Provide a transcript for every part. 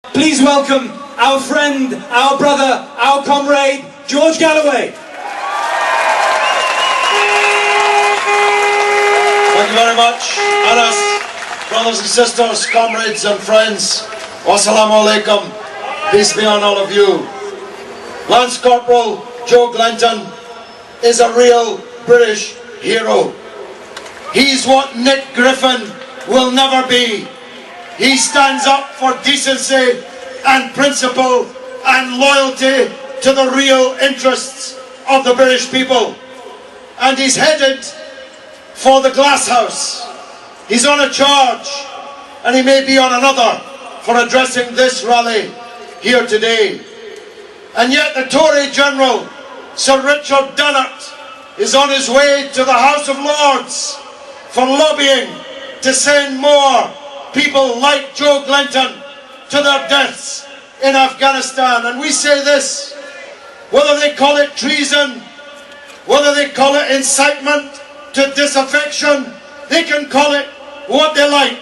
Please welcome our friend, our brother, our comrade, George Galloway. Thank you very much, Anas, brothers and sisters, comrades and friends. Wassalamu alaikum. Peace be on all of you. Lance Corporal Joe Glenton is a real British hero. He's what Nick Griffin will never be. He stands up for decency and principle and loyalty to the real interests of the British people. And he's headed for the glass house. He's on a charge, and he may be on another for addressing this rally here today. And yet the Tory General, Sir Richard Dunnart, is on his way to the House of Lords for lobbying to send more people like Joe Glenton to their deaths in Afghanistan. And we say this, whether they call it treason, whether they call it incitement to disaffection, they can call it what they like.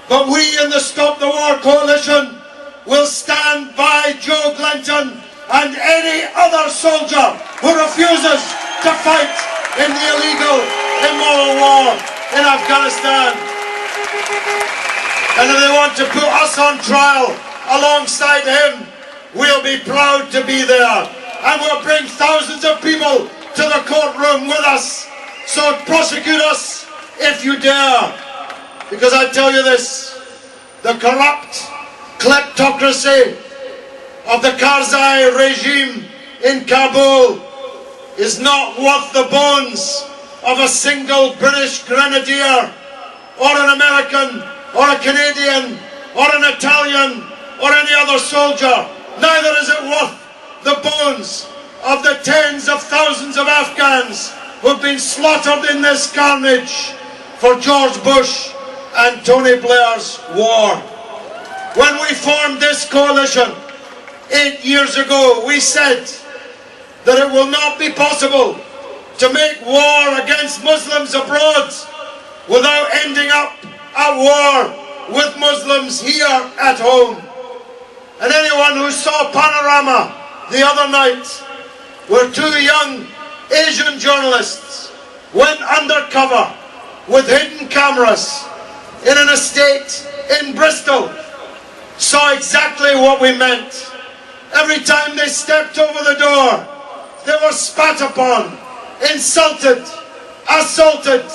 But we in the Stop the War Coalition will stand by Joe Glenton and any other soldier who refuses to fight in the illegal, immoral war in Afghanistan. And if they want to put us on trial alongside him, we'll be proud to be there. And we'll bring thousands of people to the courtroom with us. So prosecute us if you dare. Because I tell you this, the corrupt kleptocracy of the Karzai regime in Kabul is not worth the bones of a single British grenadier or an American or a Canadian or an Italian or any other soldier. Neither is it worth the bones of the tens of thousands of Afghans who have been slaughtered in this carnage for George Bush and Tony Blair's war. When we formed this coalition 8 years ago, we said that it will not be possible to make war against Muslims abroad without ending up at war with Muslims here at home. And anyone who saw Panorama the other night, where two young Asian journalists went undercover with hidden cameras in an estate in Bristol, saw exactly what we meant. Every time they stepped over the door, they were spat upon, insulted, assaulted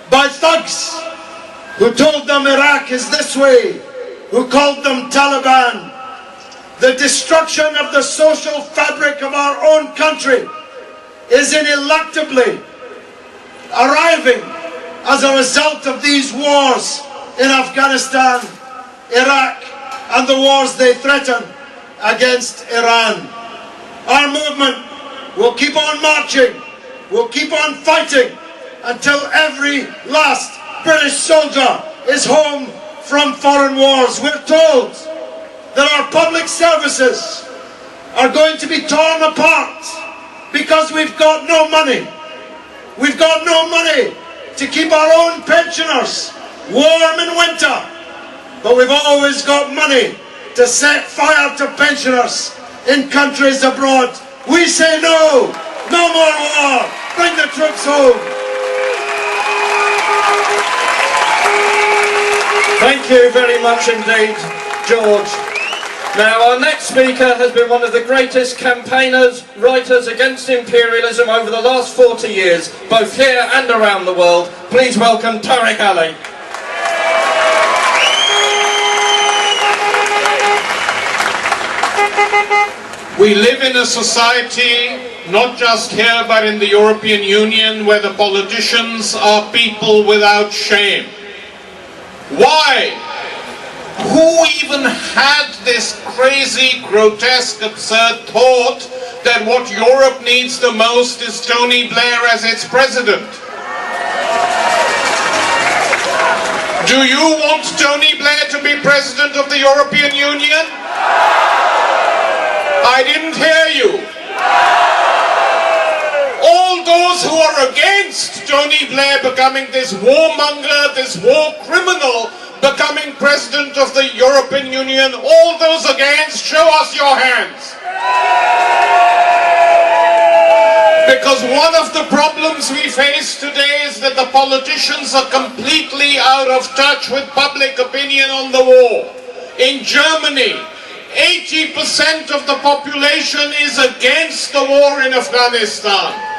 by thugs who told them Iraq is this way, who called them Taliban. The destruction of the social fabric of our own country is ineluctably arriving as a result of these wars in Afghanistan, Iraq, and the wars they threaten against Iran. Our movement will keep on marching, will keep on fighting until every last British soldier is home from foreign wars. We're told that our public services are going to be torn apart because we've got no money. We've got no money to keep our own pensioners warm in winter, but we've always got money to set fire to pensioners in countries abroad. We say no, no more war, bring the troops home. Thank you very much indeed, George. Now, our next speaker has been one of the greatest campaigners, writers against imperialism over the last 40 years, both here and around the world. Please welcome Taqiq Ali. We live in a society, not just here but in the European Union, where the politicians are people without shame. Why? Who even had this crazy, grotesque, absurd thought that what Europe needs the most is Tony Blair as its president? Do you want Tony Blair to be president of the European Union? I didn't hear you. All those who are against Tony Blair becoming this warmonger, this war criminal, becoming President of the European Union? All those against, show us your hands. Because one of the problems we face today is that the politicians are completely out of touch with public opinion on the war. In Germany, 80% of the population is against the war in Afghanistan.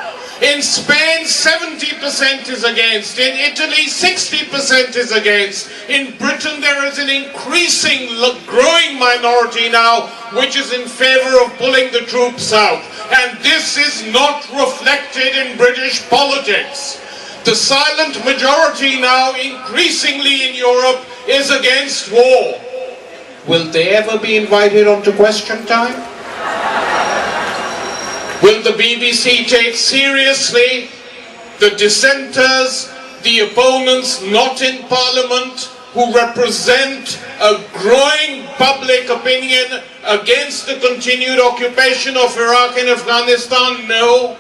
In Spain, 70% is against. In Italy, 60% is against. In Britain, there is an increasing, growing minority now which is in favor of pulling the troops out. And this is not reflected in British politics. The silent majority now, increasingly in Europe, is against war. Will they ever be invited onto Question Time? Will the BBC take seriously the dissenters, the opponents not in Parliament, who represent a growing public opinion against the continued occupation of Iraq and Afghanistan? No.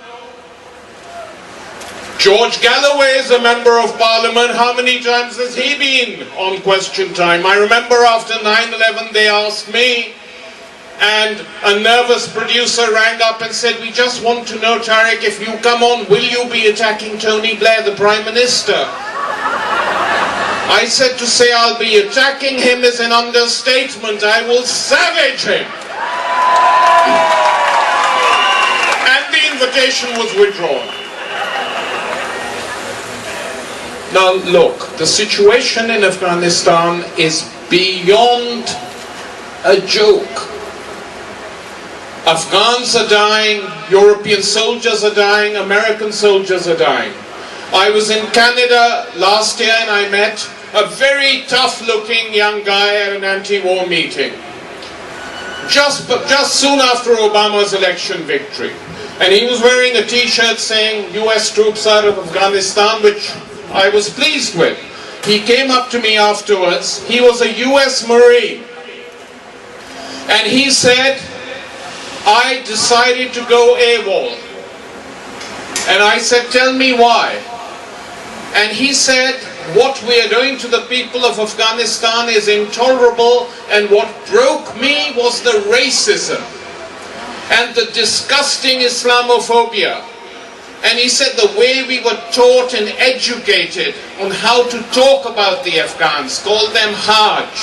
George Galloway is a member of Parliament. How many times has he been on Question Time? I remember after 9/11 they asked me, and a nervous producer rang up and said, "We just want to know, Tariq, if you come on, will you be attacking Tony Blair, the Prime Minister?" I said, to say I'll be attacking him is an understatement. I will savage him. And the invitation was withdrawn. Now look, the situation in Afghanistan is beyond a joke. Afghans are dying, European soldiers are dying, American soldiers are dying. I was in Canada last year and I met a very tough-looking young guy at an anti-war meeting. Just soon after Obama's election victory. And he was wearing a t-shirt saying US troops out of Afghanistan, which I was pleased with. He came up to me afterwards. He was a US Marine. And he said, "I decided to go AWOL." And I said, "Tell me why." And he said, "What we are doing to the people of Afghanistan is intolerable, and what broke me was the racism and the disgusting Islamophobia." And he said the way we were taught and educated on how to talk about the Afghans, called them Hajj,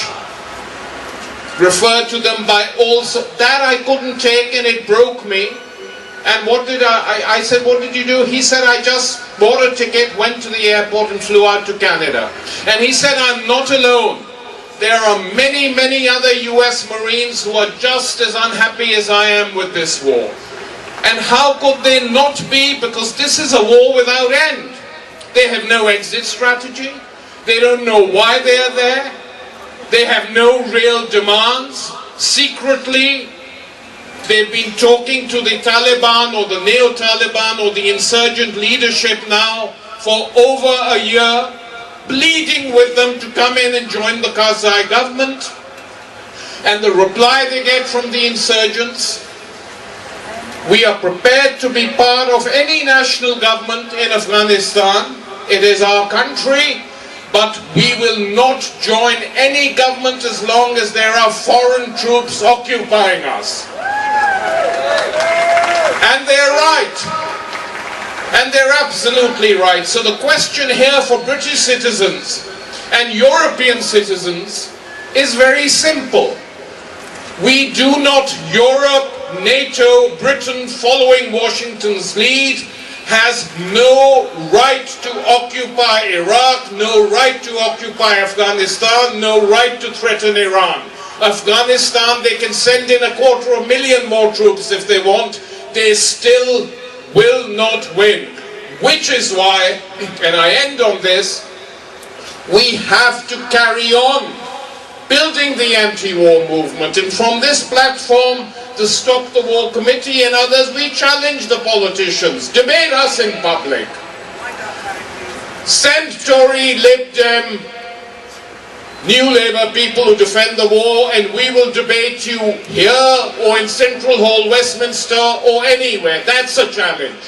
referred to them by also, that I couldn't take and it broke me. And what did I said, "What did you do?" He said, "I just bought a ticket, went to the airport and flew out to Canada." And he said, "I'm not alone. There are many, many other US Marines who are just as unhappy as I am with this war." And how could they not be? Because this is a war without end. They have no exit strategy. They don't know why they are there. They have no real demands. Secretly, they've been talking to the Taliban or the neo-Taliban or the insurgent leadership now for over a year, pleading with them to come in and join the Karzai government. And the reply they get from the insurgents, "We are prepared to be part of any national government in Afghanistan. It is our country, but we will not join any government as long as there are foreign troops occupying us." And they're right. And they're absolutely right. So the question here for British citizens and European citizens is very simple. We do not, Europe, NATO, Britain, following Washington's lead, has no right to occupy Iraq, no right to occupy Afghanistan, no right to threaten Iran. Afghanistan, they can send in 250,000 more troops if they want, they still will not win. Which is why, and I end on this, we have to carry on building the anti-war movement. And from this platform, the Stop the War Committee and others, we challenge the politicians. Debate us in public. Send Tory, Lib Dem, New Labour people who defend the war, and we will debate you here or in Central Hall, Westminster, or anywhere. That's a challenge.